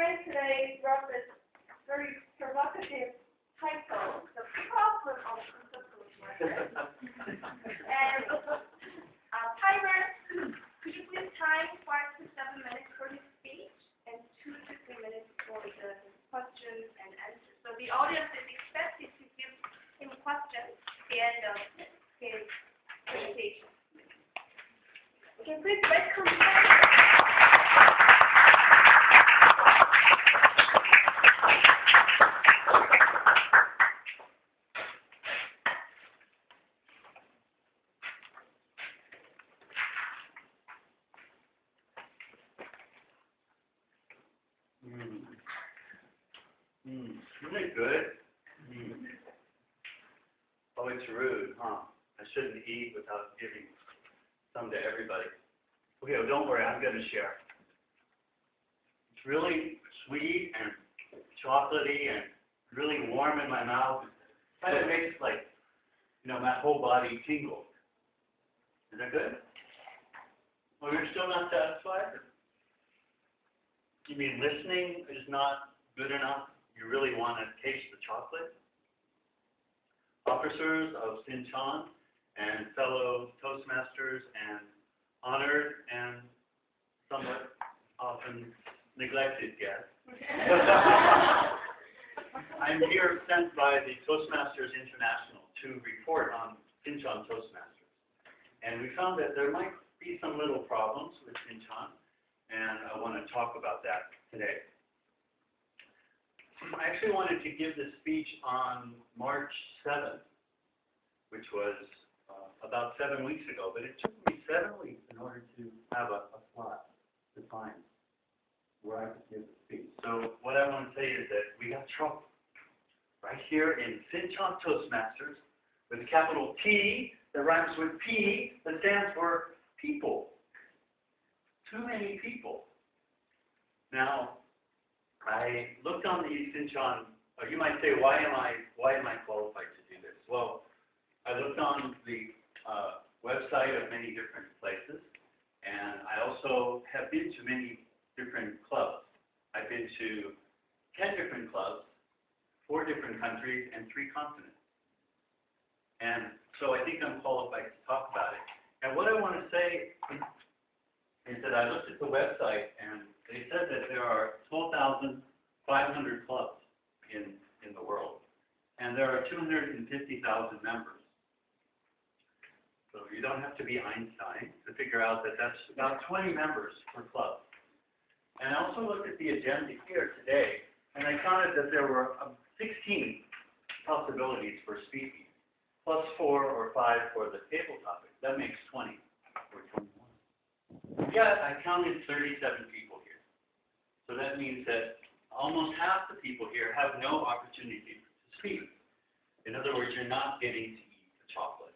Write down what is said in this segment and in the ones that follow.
friend today wrote this very provocative title, The Problem of Unsuccessful Market. And timer, could you please time 5 to 7 minutes for his speech and 2 to 3 minutes for the questions and answers. So the audience is expected to give him questions at the end of his presentation. Okay, please welcome Isn't it good? Oh, it's rude, huh? I shouldn't eat without giving some to everybody. Okay, well, don't worry, I'm going to share. It's really sweet and chocolatey and really warm in my mouth. It kind of makes, like, my whole body tingle. Is that good? Well, you're still not satisfied? You mean listening is not good enough? You really want to taste the chocolate? Officers of Sinchon and fellow Toastmasters and honored and somewhat often neglected guests. I'm here sent by the Toastmasters International to report on Sinchon Toastmasters. And we found that there might be some little problems with Sinchon, and I want to talk about that today. I actually wanted to give this speech on March 7th, which was about 7 weeks ago, but it took me 7 weeks in order to have a slot to find where I could give the speech. So what I want to say is that we got trouble right here in Sinchon Toastmasters with a capital T that rhymes with P that stands for people. Too many people. Now, I looked on the Sinchon. You might say, why am I qualified to do this? Well, I looked on the website of many different places, and I also have been to many different clubs. I've been to 10 different clubs, 4 different countries, and 3 continents. And so I think I'm qualified to talk about it. And what I want to say is that I looked at the website, and they said that there are 12,500 clubs in the world, and there are 250,000 members. So you don't have to be Einstein to figure out that that's about 20 members per club. And I also looked at the agenda here today, and I counted that there were 16 possibilities for speaking, plus 4 or 5 for the table topic. That makes 20 or 21. Yet I counted 37 people here. So that means that almost half the people here have no opportunity to speak. In other words, you're not getting to eat the chocolate.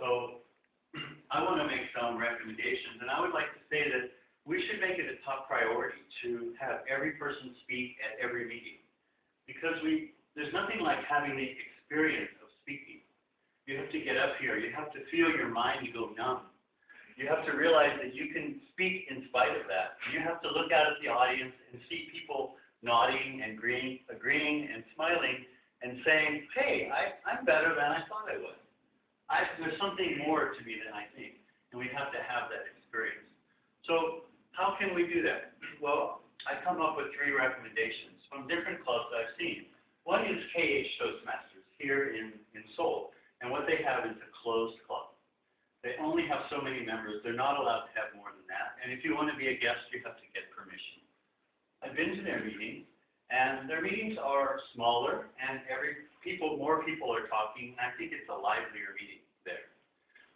So I want to make some recommendations, and I would like to say that we should make it a top priority to have every person speak at every meeting, because there's nothing like having the experience of speaking. You have to get up here. You have to feel your mind go numb. You have to realize that you can speak in spite of that. You have to look out at the audience and see people nodding and agreeing and smiling and saying, hey, I'm better than I thought I was. There's something more to me than I think, and we have to have that experience. So how can we do that? Well, I come up with 3 recommendations from different clubs I've seen. One is KH Toastmasters here in Seoul, and what they have is a closed club. They only have so many members. They're not allowed to have more than that. And if you want to be a guest, you have to get permission. I've been to their meetings, and their meetings are smaller, and more people are talking, and I think it's a livelier meeting there.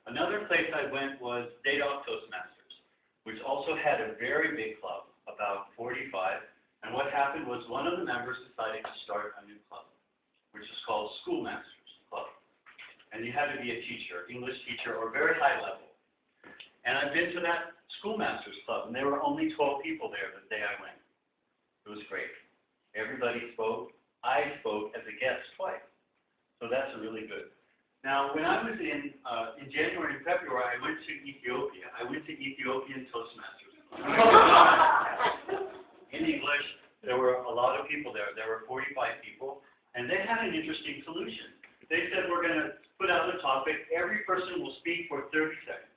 Another place I went was Daedok Toastmasters, which also had a very big club, about 45, and what happened was one of the members decided to start a new club, which is called Schoolmasters Club. And you had to be a teacher, English teacher, or very high level. And I've been to that Schoolmasters Club, and there were only 12 people there the day I went. It was great. Everybody spoke. I spoke as a guest twice. So that's really good. Now, when I was in January and February, I went to Ethiopia. I went to Ethiopian Toastmasters Club. people there. There were 45 people, and they had an interesting solution. They said, we're going to put out a topic. Every person will speak for 30 seconds.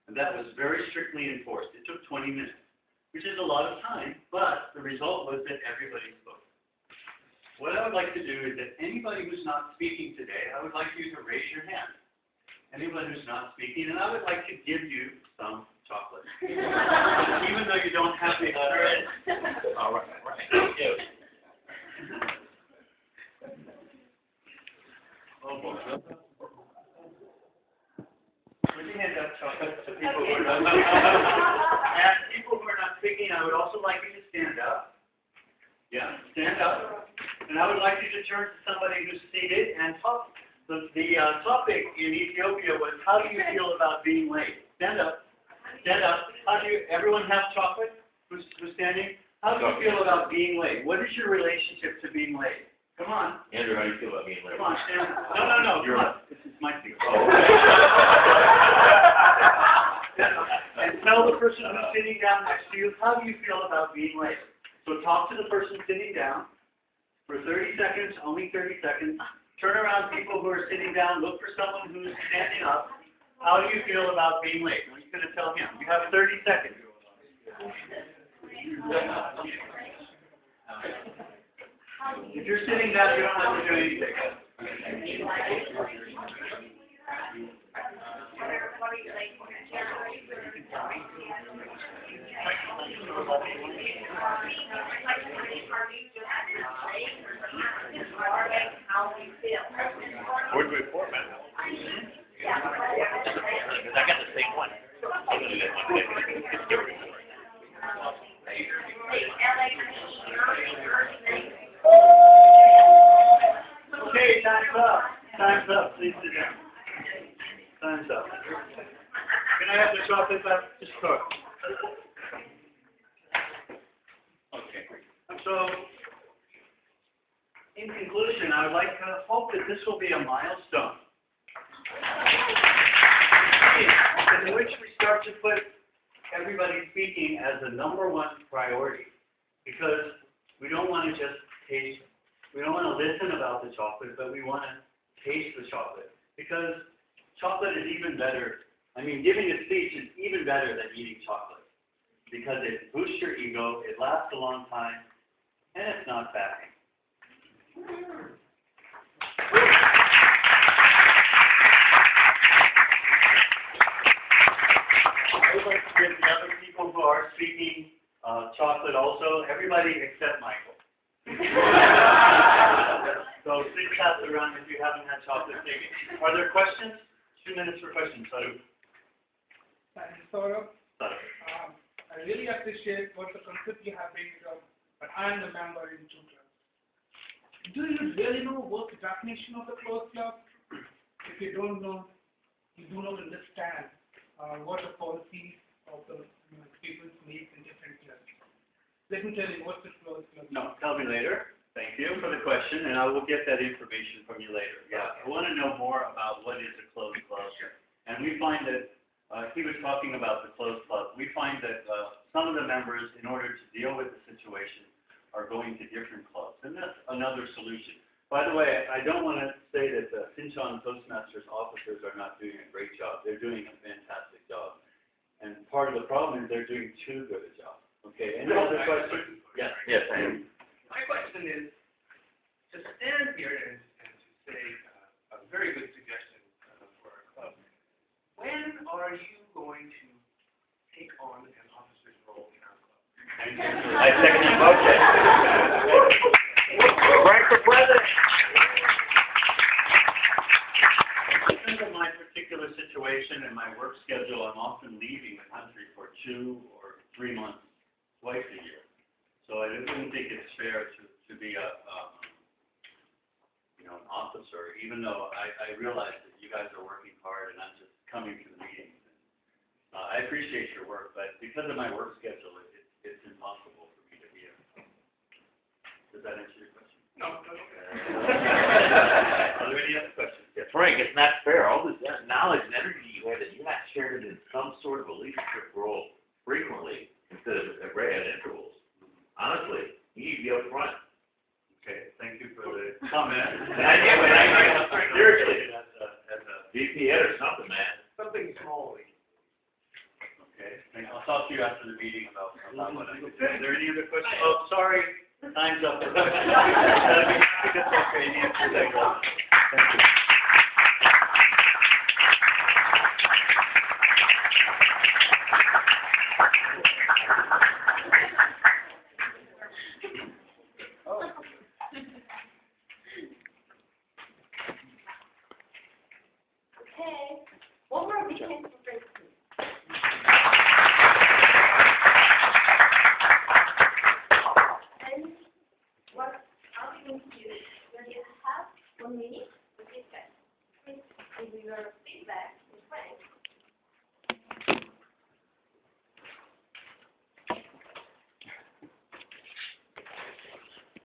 And that was very strictly enforced. It took 20 minutes, which is a lot of time, but the result was that everybody spoke. What I would like to do is that anybody who's not speaking today, I would like you to raise your hand. Anyone who's not speaking, and I would like to give you some chocolate. Even though you don't have the experience. All right. Thank you. Oh, boy. Would you hand out chocolate to people who are not and people who are not speaking, I would also like you to stand up. Yeah, stand up. And I would like you to turn to somebody who's seated and talk. The topic in Ethiopia was, how do you feel about being late? Stand up. Stand up. How do you, everyone have chocolate? Who's standing? How do you feel about being late? What is your relationship to being late? Come on. Andrew, how do you feel about being late? Come on, stand up. No. Come on. This is my seat. Oh, okay. And tell the person who's sitting down next to you, how do you feel about being late? So talk to the person sitting down for 30 seconds, only 30 seconds. Turn around people who are sitting down, look for someone who's standing up. How do you feel about being late? What are you going to tell him? You have 30 seconds. If you're sitting down, you don't have to do anything. Where do we format that? Because I got the same one. I'm going to do that one. It's different. Okay, time's up. Time's up. Please sit down. Time's up. Can I have the chocolate back? Just start. Okay. So, in conclusion, I would like to hope that this will be a milestone in which we start to put everybody speaking as the #1 priority, because we don't want to just taste, we don't want to listen about the chocolate, but we want to taste the chocolate, because chocolate is even better. I mean, giving a speech is even better than eating chocolate, because it boosts your ego, it lasts a long time, and it's not fattening. I would like to give the other people who are speaking chocolate also, everybody except Michael. So please pass it around if you haven't had chocolate. Are there questions? 2 minutes for questions. Sadhu. Thank you, Saurabh. Sadhu. I really appreciate what the concept you have been up, but I am the member in 2 clubs. Do you really know what the definition of the closed club? If you don't know, you do not understand what the policies of the people make in different clubs. Let me tell you what's the closed club. No, tell me later. Thank you for the question, and I will get that information from you later. Yeah, I want to know more about what is a closed club. And we find that, he was talking about the closed club, we find that some of the members, in order to deal with the situation, are going to different clubs. And that's another solution. By the way, I don't want to say that the Sinchon Toastmasters officers are not doing a great job. They're doing a fantastic job. And part of the problem is they're doing too good a job. Okay, any other questions? Yes. Yes, I am. My question is, to stand here and to say a very good suggestion for our club, when are you going to take on an officer's role in our club? I second the motion. Right for president. Because of my particular situation and my work schedule, I'm often leaving the country for 2 or 3 months, twice a year. So I wouldn't think it's fair to be an officer, even though I realize that you guys are working hard and I'm just coming to the meetings. I appreciate your work, but because of my work schedule, it's impossible for me to be here. Does that answer your question? No. Are there any other questions? Yes. Frank, it's not fair. All this knowledge and energy you have, that you're not sharing it in some sort of a leadership role frequently instead of at intervals. Honestly, you need to be up front. comment. And I knew it, seriously, as a VP or something, man. Something small. Okay, I'll talk to you after the meeting about what I did. Is there any other questions? Oh, sorry, time's up. Thank you.